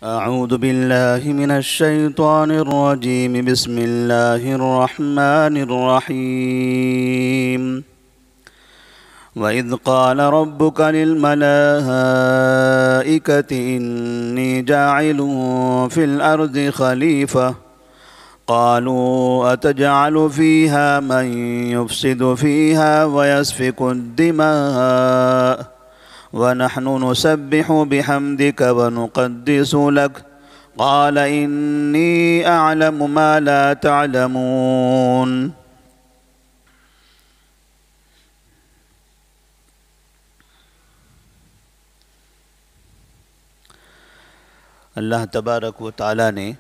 أعوذ بالله من الشيطان الرجيم. بسم الله الرحمن الرحيم. وإذ قال ربك للملائكة إني جاعل في الأرض خليفة قالوا أتجعل فيها من يفسد فيها ويسفك الدماء ونحن نسبح بحمدك ونقدس لك قال إني أعلم ما لا تعلمون. اللہ تبارک و تعالیٰ نے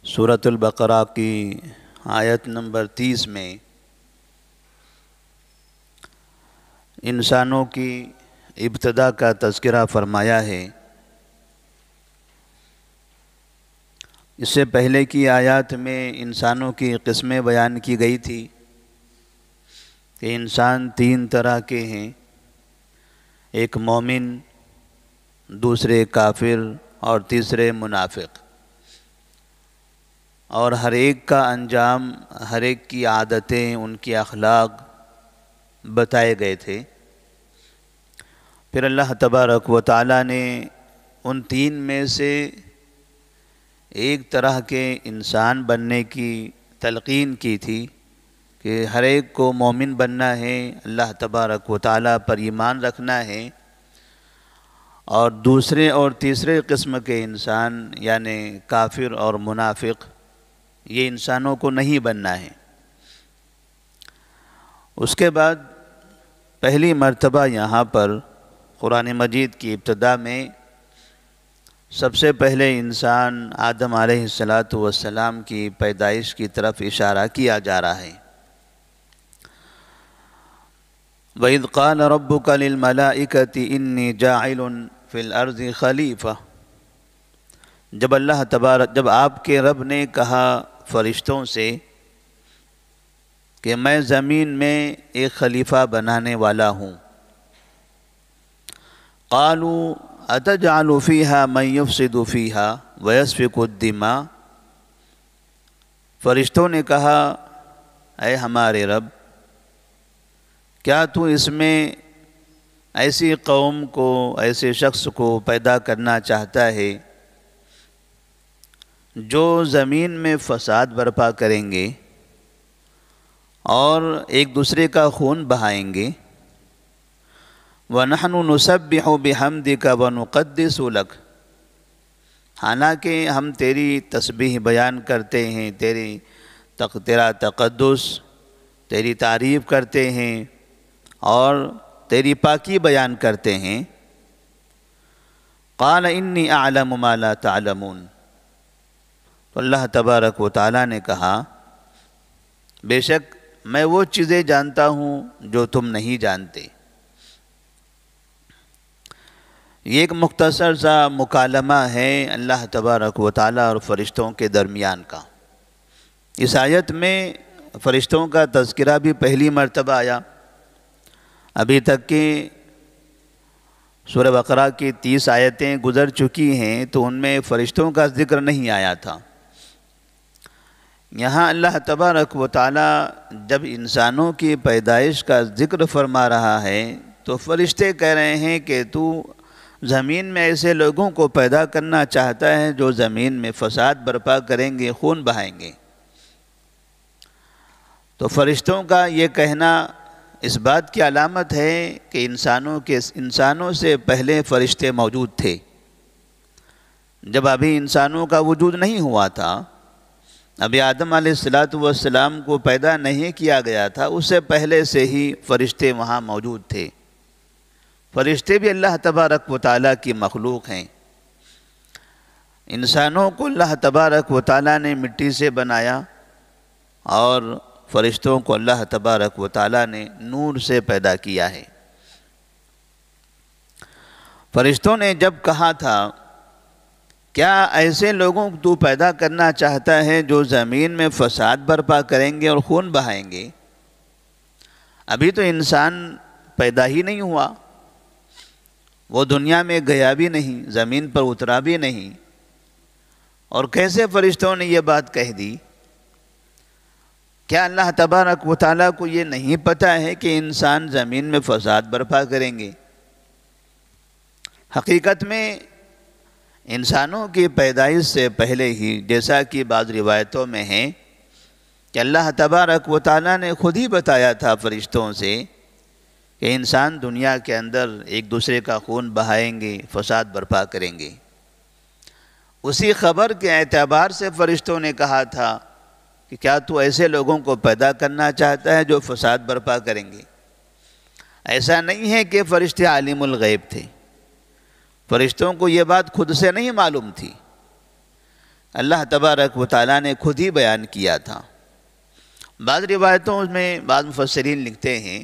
سورۃ البقرہ کی آیت نمبر 30 میں انسانوں کی ابتدا کا تذکرہ فرمایا ہے. اس سے پہلے کی آیات میں انسانوں کی قسمیں بیان کی گئی تھی کہ انسان 3 طرح کے ہیں، ایک مومن، دوسرے کافر اور تیسرے منافق، اور ہر ایک کا انجام، ہر ایک کی عادتیں، ان کی اخلاق بتائے گئے تھے. پھر اللہ تبارک و تعالیٰ نے ان 3 میں سے ایک طرح کے انسان بننے کی تلقین کی تھی کہ ہر ایک کو مومن بننا ہے، اللہ تبارک و تعالیٰ پر ایمان رکھنا ہے، اور دوسرے اور تیسرے قسم کے انسان یعنی کافر اور منافق یہ انسانوں کو نہیں بننا ہے. اس کے بعد پہلی مرتبہ یہاں پر قرآن مجید کی ابتدا میں سب سے پہلے انسان آدم علیہ السلام کی پیدائش کی طرف اشارہ کیا جا رہا ہے. وَإِذْ قَالَ رَبُّكَ لِلْمَلَائِكَةِ إِنِّي جَاعِلٌ فِي الْأَرْضِ خَلِيفَةً، جب آپ کے رب نے کہا فرشتوں سے کہ میں زمین میں ایک خلیفہ بنانے والا ہوں. قالوا اتجعل فيها من يفسد فيها ويسفك الدماء، فرشتوں نے کہا اے ہمارے رب، کیا تو اس میں ایسی قوم کو، ایسے شخص کو پیدا کرنا چاہتا ہے جو زمین میں فساد برپا کریں گے اور ایک دوسرے کا خون بہائیں گے. وَنَحْنُ نُسَبِّحُ بِحَمْدِكَ وَنُقَدِّسُ لَكَ، حالانکہ ہم تیری تسبیح بیان کرتے ہیں، تیرا تقدس، تیری تعریف کرتے ہیں اور تیری پاکی بیان کرتے ہیں. قَالَ إِنِّي أَعْلَمُ مَا لَا تَعْلَمُونَ، تو اللہ تبارک و تعالیٰ نے کہا بے شک میں وہ چیزیں جانتا ہوں جو تم نہیں جانتے. یہ ایک مختصر سا مکالمہ ہے اللہ تبارک و تعالیٰ اور فرشتوں کے درمیان کا. اس آیت میں فرشتوں کا تذکرہ بھی پہلی مرتبہ آیا. ابھی تک کہ سورہ بقرہ کی 30 آیتیں گزر چکی ہیں تو ان میں فرشتوں کا ذکر نہیں آیا تھا. یہاں اللہ تبارک و تعالیٰ جب انسانوں کی پیدائش کا ذکر فرما رہا ہے تو فرشتے کہہ رہے ہیں کہ تو زمین میں ایسے لوگوں کو پیدا کرنا چاہتا ہے جو زمین میں فساد برپا کریں گے، خون بہائیں گے. تو فرشتوں کا یہ کہنا اس بات کی علامت ہے کہ انسانوں سے پہلے فرشتے موجود تھے. جب ابھی انسانوں کا وجود نہیں ہوا تھا، ابھی آدم علیہ السلام کو پیدا نہیں کیا گیا تھا، اس سے پہلے سے ہی فرشتے وہاں موجود تھے. فرشتے بھی اللہ تبارک و تعالیٰ کی مخلوق ہیں. انسانوں کو اللہ تبارک و تعالیٰ نے مٹی سے بنایا اور فرشتوں کو اللہ تبارک و تعالیٰ نے نور سے پیدا کیا ہے. فرشتوں نے جب کہا تھا کیا ایسے لوگوں کو تو پیدا کرنا چاہتا ہے جو زمین میں فساد برپا کریں گے اور خون بہائیں گے؟ ابھی تو انسان پیدا ہی نہیں ہوا. وہ دنیا میں گیا بھی نہیں، زمین پر اترا بھی نہیں، اور کیسے فرشتوں نے یہ بات کہہ دی؟ کیا اللہ تبارک و تعالیٰ کو یہ نہیں پتہ ہے کہ انسان زمین میں فساد برپا کریں گے؟ حقیقت میں انسانوں کی پیدائش سے پہلے ہی، جیسا کہ بعض روایتوں میں ہے کہ اللہ تبارک و تعالیٰ نے خود ہی بتایا تھا فرشتوں سے کہ انسان دنیا کے اندر ایک دوسرے کا خون بہائیں گے، فساد برپا کریں گے۔ اسی خبر کے اعتبار سے فرشتوں نے کہا تھا کہ کیا تو ایسے لوگوں کو پیدا کرنا چاہتا ہے جو فساد برپا کریں گے؟ ایسا نہیں ہے کہ فرشتے عالم الغیب تھے، فرشتوں کو یہ بات خود سے نہیں معلوم تھی، اللہ تبارک و تعالیٰ نے خود ہی بیان کیا تھا۔ بعض روایتوں میں بعض مفسرین لکھتے ہیں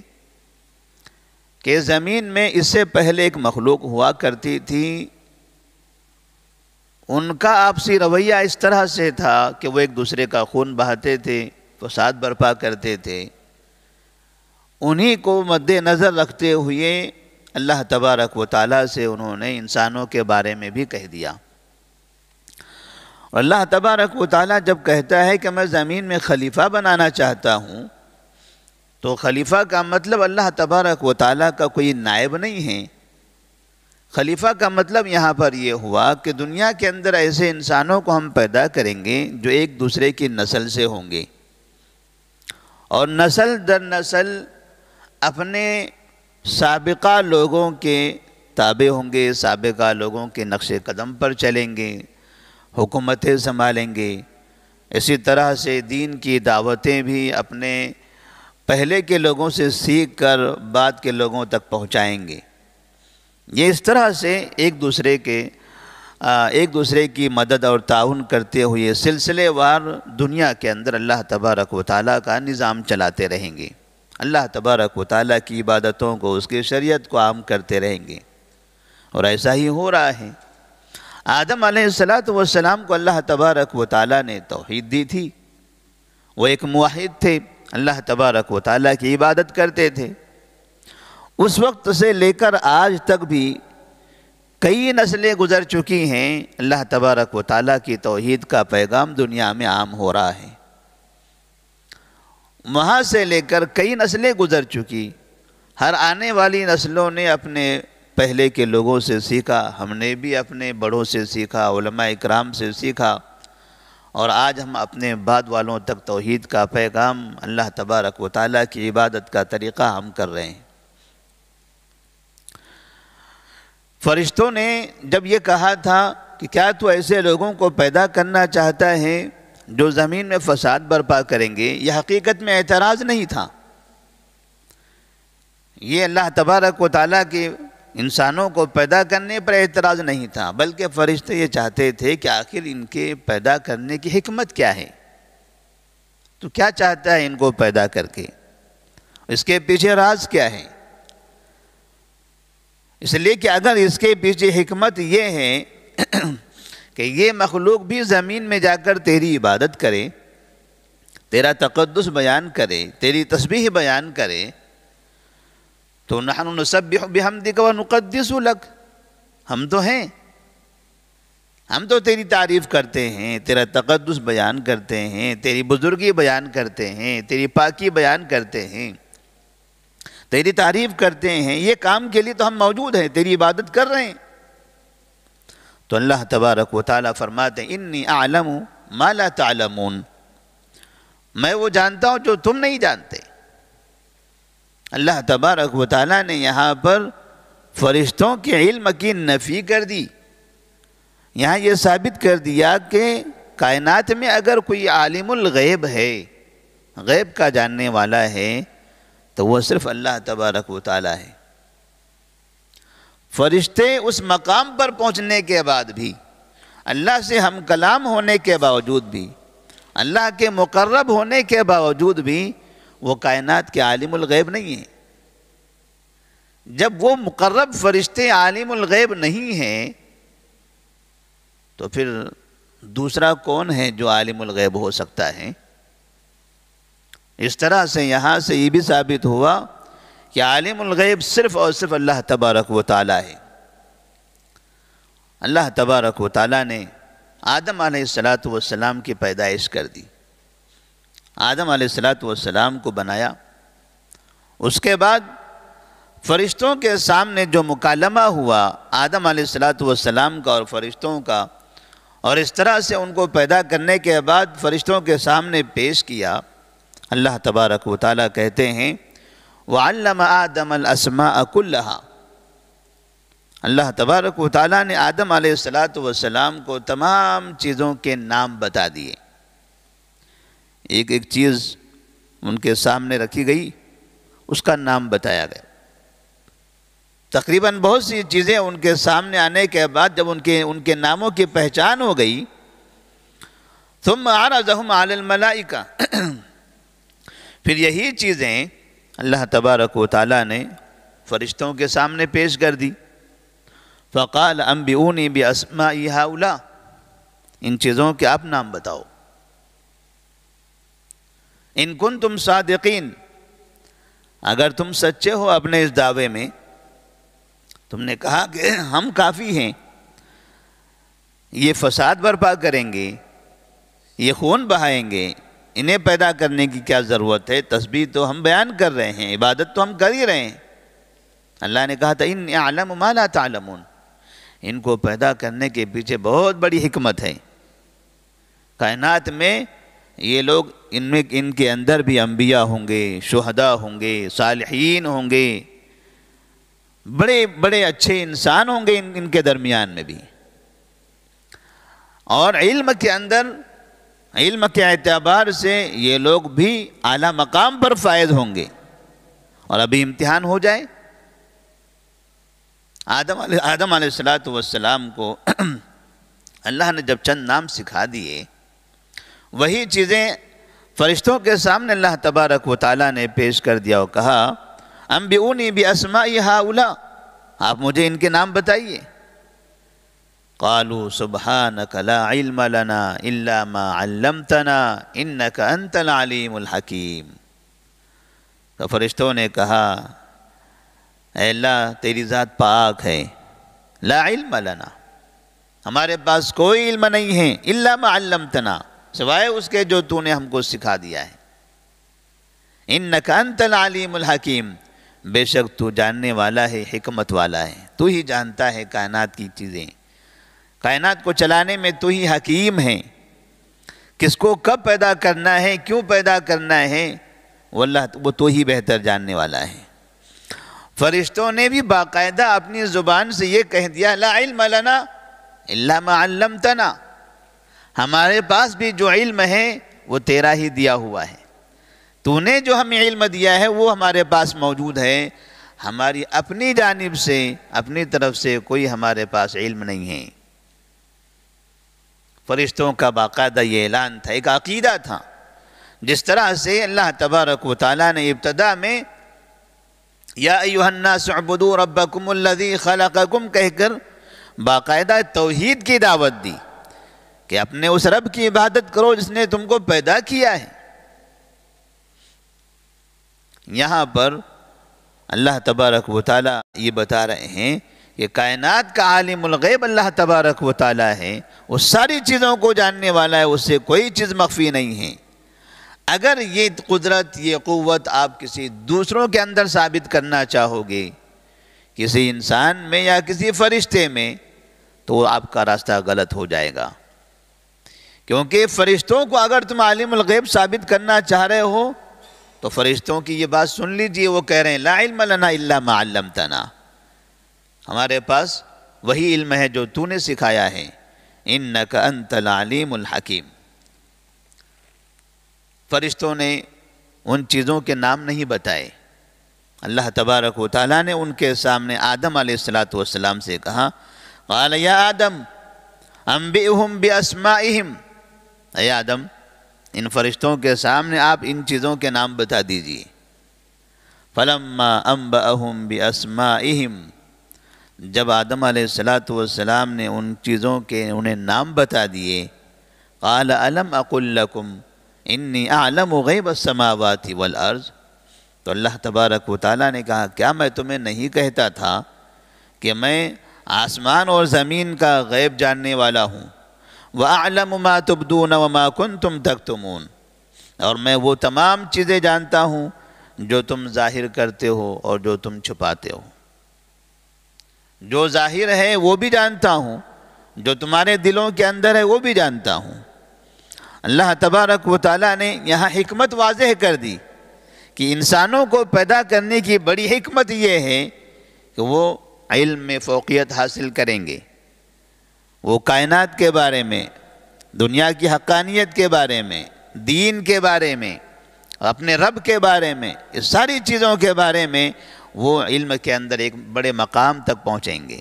کہ زمین میں اس سے پہلے ایک مخلوق ہوا کرتی تھی، ان کا آپسی رویہ اس طرح سے تھا کہ وہ ایک دوسرے کا خون بہاتے تھے، فساد برپا کرتے تھے۔ انہی کو مد نظر رکھتے ہوئے اللہ تبارک و تعالیٰ سے انہوں نے انسانوں کے بارے میں بھی کہہ دیا۔ اور اللہ تبارک و تعالیٰ جب کہتا ہے کہ میں زمین میں خلیفہ بنانا چاہتا ہوں، تو خلیفہ کا مطلب اللہ تبارک و تعالیٰ کا کوئی نائب نہیں ہے۔ خلیفہ کا مطلب یہاں پر یہ ہوا کہ دنیا کے اندر ایسے انسانوں کو ہم پیدا کریں گے جو ایک دوسرے کی نسل سے ہوں گے، اور نسل در نسل اپنے سابقہ لوگوں کے تابع ہوں گے، سابقہ لوگوں کے نقش قدم پر چلیں گے، حکومتیں سنبھالیں گے۔ اسی طرح سے دین کی دعوتیں بھی اپنے پہلے کے لوگوں سے سیکھ کر بعد کے لوگوں تک پہنچائیں گے۔ یہ اس طرح سے ایک دوسرے کی مدد اور تعاون کرتے ہوئے سلسلے وار دنیا کے اندر اللہ تبارک و تعالیٰ کا نظام چلاتے رہیں گے، اللہ تبارک و تعالیٰ کی عبادتوں کو، اس کی شریعت کو عام کرتے رہیں گے، اور ایسا ہی ہو رہا ہے۔ آدم علیہ السلام کو اللہ تبارک و تعالیٰ نے توحید دی تھی، وہ ایک موحد تھے، اللہ تبارک و تعالیٰ کی عبادت کرتے تھے۔ اس وقت سے لے کر آج تک بھی کئی نسلیں گزر چکی ہیں، اللہ تبارک و تعالیٰ کی توحید کا پیغام دنیا میں عام ہو رہا ہے۔ وہاں سے لے کر کئی نسلیں گزر چکی، ہر آنے والی نسلوں نے اپنے پہلے کے لوگوں سے سیکھا، ہم نے بھی اپنے بڑوں سے سیکھا، علماء اکرام سے سیکھا، اور آج ہم اپنے بعد والوں تک توحید کا پیغام، اللہ تبارک و تعالیٰ کی عبادت کا طریقہ ہم کر رہے ہیں۔ فرشتوں نے جب یہ کہا تھا کہ کیا تو ایسے لوگوں کو پیدا کرنا چاہتا ہے جو زمین میں فساد برپا کریں گے، یہ حقیقت میں اعتراض نہیں تھا، یہ اللہ تبارک و تعالیٰ کے انسانوں کو پیدا کرنے پر اعتراض نہیں تھا، بلکہ فرشتے یہ چاہتے تھے کہ آخر ان کے پیدا کرنے کی حکمت کیا ہے، تو کیا چاہتا ہے ان کو پیدا کر کے، اس کے پیچھے راز کیا ہے۔ اس لیے کہ اگر اس کے پیچھے حکمت یہ ہے کہ یہ مخلوق بھی زمین میں جا کر تیری عبادت کرے، تیرا تقدس بیان کرے، تیری تسبیح بیان کرے، تو نحن نسبح بحمدک ونقدس لک، ہم تو ہیں، ہم تو تیری تعریف کرتے ہیں، تیرا تقدس بیان کرتے ہیں، تیری بزرگی بیان کرتے ہیں، تیری پاکی بیان کرتے ہیں، تیری تعریف کرتے ہیں، یہ کام کے لیے تو ہم موجود ہیں، تیری عبادت کر رہے ہیں۔ تو اللہ تبارک و تعالیٰ فرماتے ہیں انی اعلم ما لا تعلمون، میں وہ جانتا ہوں جو تم نہیں جانتے۔ اللہ تبارک و تعالیٰ نے یہاں پر فرشتوں کے علم کی نفی کر دی، یہاں یہ ثابت کر دیا کہ کائنات میں اگر کوئی عالم الغیب ہے، غیب کا جاننے والا ہے، تو وہ صرف اللہ تبارک و تعالیٰ ہے۔ فرشتے اس مقام پر پہنچنے کے بعد بھی، اللہ سے ہم کلام ہونے کے باوجود بھی، اللہ کے مقرب ہونے کے باوجود بھی، وہ کائنات کے عالم الغیب نہیں ہیں۔ جب وہ مقرب فرشتے عالم الغیب نہیں ہیں تو پھر دوسرا کون ہے جو عالم الغیب ہو سکتا ہے؟ اس طرح سے یہاں سے یہ بھی ثابت ہوا کہ عالم الغیب صرف اور صرف اللہ تبارک و تعالیٰ ہے۔ اللہ تبارک و تعالیٰ نے آدم علیہ السلام کی پیدائش کر دی، آدم علیہ السلام کو بنایا۔ اس کے بعد فرشتوں کے سامنے جو مکالمہ ہوا آدم علیہ السلام کا اور فرشتوں کا، اور اس طرح سے ان کو پیدا کرنے کے بعد فرشتوں کے سامنے پیش کیا، اللہ تبارک و تعالیٰ کہتے ہیں وَعَلَّمَ آدَمَ الْأَسْمَاءَ كُلَّهَا، اللہ تبارک و تعالیٰ نے آدم علیہ السلام کو تمام چیزوں کے نام بتا دیے، ایک ایک چیز ان کے سامنے رکھی گئی، اس کا نام بتایا گیا۔ تقریباً بہت سی چیزیں ان کے سامنے آنے کے بعد جب ان کے ناموں کی پہچان ہو گئی، ثم عرضهم علی الملائکہ، پھر یہی چیزیں اللہ تبارک و تعالیٰ نے فرشتوں کے سامنے پیش کر دی۔ فقال انبئونی باسماء ہؤلاء، ان چیزوں کے آپ نام بتاؤ، ان کنتم صادقین، اگر تم سچے ہو اپنے اس دعوے میں، تم نے کہا کہ ہم کافی ہیں، یہ فساد برپا کریں گے، یہ خون بہائیں گے، انہیں پیدا کرنے کی کیا ضرورت ہے، تسبیح تو ہم بیان کر رہے ہیں، عبادت تو ہم کر ہی رہے ہیں۔ اللہ نے کہا تھا انی اعلم ما لا تعلمون، ان کو پیدا کرنے کے پیچھے بہت بڑی حکمت ہے۔ کائنات میں یہ لوگ ان کے اندر بھی انبیاء ہوں گے، شہداء ہوں گے، صالحین ہوں گے، بڑے بڑے اچھے انسان ہوں گے ان کے درمیان میں بھی، اور علم کے اندر، علم کے اعتبار سے یہ لوگ بھی اعلیٰ مقام پر فائز ہوں گے۔ اور ابھی امتحان ہو جائے، آدم علیہ السلام کو اللہ نے جب چند نام سکھا دیے، وہی چیزیں فرشتوں کے سامنے اللہ تبارک و تعالیٰ نے پیش کر دیا اور کہا انبئونی باسماء ہؤلاء، آپ مجھے ان کے نام بتائیے۔ قالوا سبحانک لا علم لنا الا ما علمتنا انک انت العلیم الحکیم، تو فرشتوں نے کہا اے اللہ تیری ذات پاک ہے، لا علم لنا، ہمارے پاس کوئی علم نہیں ہے، الا ما علمتنا، سوائے اس کے جو تو نے ہم کو سکھا دیا ہے، انک انت العلیم الحکیم، بے شک تو جاننے والا ہے، حکمت والا ہے، تو ہی جانتا ہے کائنات کی چیزیں، کائنات کو چلانے میں تو ہی حکیم ہے، کس کو کب پیدا کرنا ہے، کیوں پیدا کرنا ہے، وہ تو ہی بہتر جاننے والا ہے۔ فرشتوں نے بھی باقاعدہ اپنی زبان سے یہ کہہ دیا لا علم لنا الا ما علمتنا، ہمارے پاس بھی جو علم ہے وہ تیرا ہی دیا ہوا ہے، تو نے جو ہمیں علم دیا ہے وہ ہمارے پاس موجود ہے، ہماری اپنی جانب سے، اپنی طرف سے کوئی ہمارے پاس علم نہیں ہے۔ فرشتوں کا باقاعدہ یہ اعلان تھا، ایک عقیدہ تھا، جس طرح سے اللہ تبارک و تعالیٰ نے ابتدا میں یا ایھا الناس اعبدوا ربکم الذی خلقکم کہہ کر باقاعدہ توحید کی دعوت دی کہ اپنے اس رب کی عبادت کرو جس نے تم کو پیدا کیا ہے۔ یہاں پر اللہ تبارک و تعالیٰ یہ بتا رہے ہیں کہ کائنات کا عالم الغیب اللہ تبارک و تعالیٰ ہے، وہ ساری چیزوں کو جاننے والا ہے، اس سے کوئی چیز مخفی نہیں ہے۔ اگر یہ قدرت، یہ قوت آپ کسی دوسروں کے اندر ثابت کرنا چاہو گے، کسی انسان میں یا کسی فرشتے میں، تو آپ کا راستہ غلط ہو جائے گا، کیونکہ فرشتوں کو اگر تم عالم الغیب ثابت کرنا چاہ رہے ہو تو فرشتوں کی یہ بات سن لیجئے، وہ کہہ رہے ہیں لا علم لنا الا ما علمتنا، ہمارے پاس وہی علم ہے جو تو نے سکھایا ہے، انک انت العلیم الحکیم۔ فرشتوں نے ان چیزوں کے نام نہیں بتائے، اللہ تبارک و تعالیٰ نے ان کے سامنے آدم علیہ السلام سے کہا قال یا آدم انبئہم باسمائہم، اے آدم ان فرشتوں کے سامنے آپ ان چیزوں کے نام بتا دیجئے۔ فلما انبأہم باسمائہم، جب آدم علیہ السلام نے ان چیزوں کے انہیں نام بتا دیے، قال الم اقل لکم انی اعلم غیب السماوات والارض، تو اللہ تبارک و تعالیٰ نے کہا کیا میں تمہیں نہیں کہتا تھا کہ میں آسمان اور زمین کا غیب جاننے والا ہوں۔ وَأَعْلَمُ مَا تُبْدُونَ وَمَا كُنْتُمْ تَكْتُمُونَ، اور میں وہ تمام چیزیں جانتا ہوں جو تم ظاہر کرتے ہو اور جو تم چھپاتے ہو۔ جو ظاہر ہے وہ بھی جانتا ہوں، جو تمہارے دلوں کے اندر ہے وہ بھی جانتا ہوں۔ اللہ تبارک و تعالیٰ نے یہاں حکمت واضح کر دی کہ انسانوں کو پیدا کرنے کی بڑی حکمت یہ ہے کہ وہ علم میں فوقیت حاصل کریں گے، وہ کائنات کے بارے میں، دنیا کی حقانیت کے بارے میں، دین کے بارے میں، اپنے رب کے بارے میں، اس ساری چیزوں کے بارے میں وہ علم کے اندر ایک بڑے مقام تک پہنچیں گے۔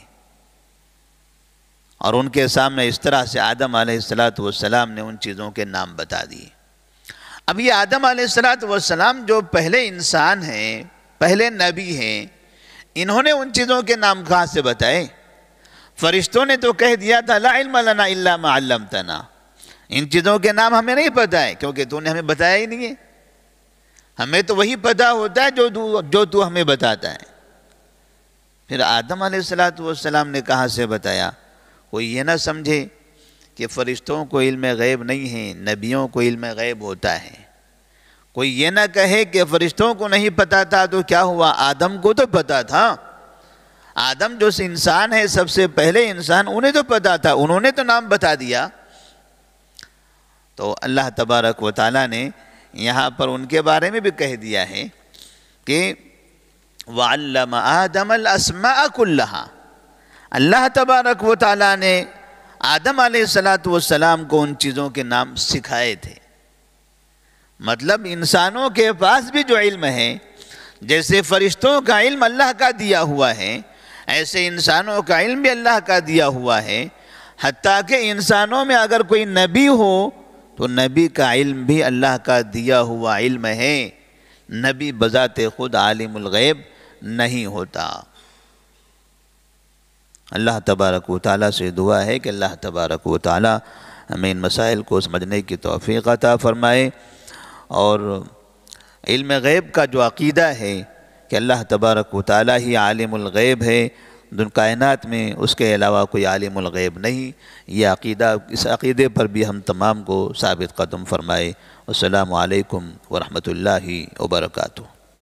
اور ان کے سامنے اس طرح سے آدم علیہ السلام نے ان چیزوں کے نام بتا دیے۔ اب یہ آدم علیہ السلام جو پہلے انسان ہیں، پہلے نبی ہیں، انہوں نے ان چیزوں کے نام کہاں سے بتائے؟ فرشتوں نے تو کہہ دیا تھا لا علم لنا الا ما علمتنا، ان چیزوں کے نام ہمیں نہیں پتہ ہے کیونکہ تو نے ہمیں بتایا ہی نہیں ہے، ہمیں تو وہی پتہ ہوتا ہے جو تو ہمیں بتاتا ہے۔ پھر آدم علیہ السلام نے کہاں سے بتایا؟ کوئی یہ نہ سمجھے کہ فرشتوں کو علم غیب نہیں ہے، نبیوں کو علم غیب ہوتا ہے۔ کوئی یہ نہ کہے کہ فرشتوں کو نہیں پتہ تھا تو کیا ہوا، آدم کو تو پتہ تھا۔ آدم جو انسان ہے، سب سے پہلے انسان، انہیں تو پتہ تھا، انہوں نے تو نام بتا دیا۔ تو اللہ تبارک و تعالیٰ نے یہاں پر ان کے بارے میں بھی کہہ دیا ہے کہ وَعَلَّمَ آدَمَ الْأَسْمَاءَ كُلَّهَا، اللہ تبارک و تعالیٰ نے آدم علیہ السلام کو ان چیزوں کے نام سکھائے تھے۔ مطلب انسانوں کے پاس بھی جو علم ہے، جیسے فرشتوں کا علم اللہ کا دیا ہوا ہے، ایسے انسانوں کا علم بھی اللہ کا دیا ہوا ہے۔ حتیٰ کہ انسانوں میں اگر کوئی نبی ہو تو نبی کا علم بھی اللہ کا دیا ہوا علم ہے، نبی بذات خود عالم الغیب نہیں ہوتا۔ اللہ تبارک و تعالیٰ سے دعا ہے کہ اللہ تبارک و تعالیٰ ہمیں ان مسائل کو سمجھنے کی توفیق عطا فرمائے، اور علم غیب کا جو عقیدہ ہے کہ اللہ تبارک و تعالیٰ ہی عالم الغیب ہے، کائنات میں اس کے علاوہ کوئی عالم الغیب نہیں، یہ عقیدہ، اس عقیدے پر بھی ہم تمام کو ثابت قدم فرمائے۔ السلام علیکم ورحمۃ اللہ وبرکاتہ۔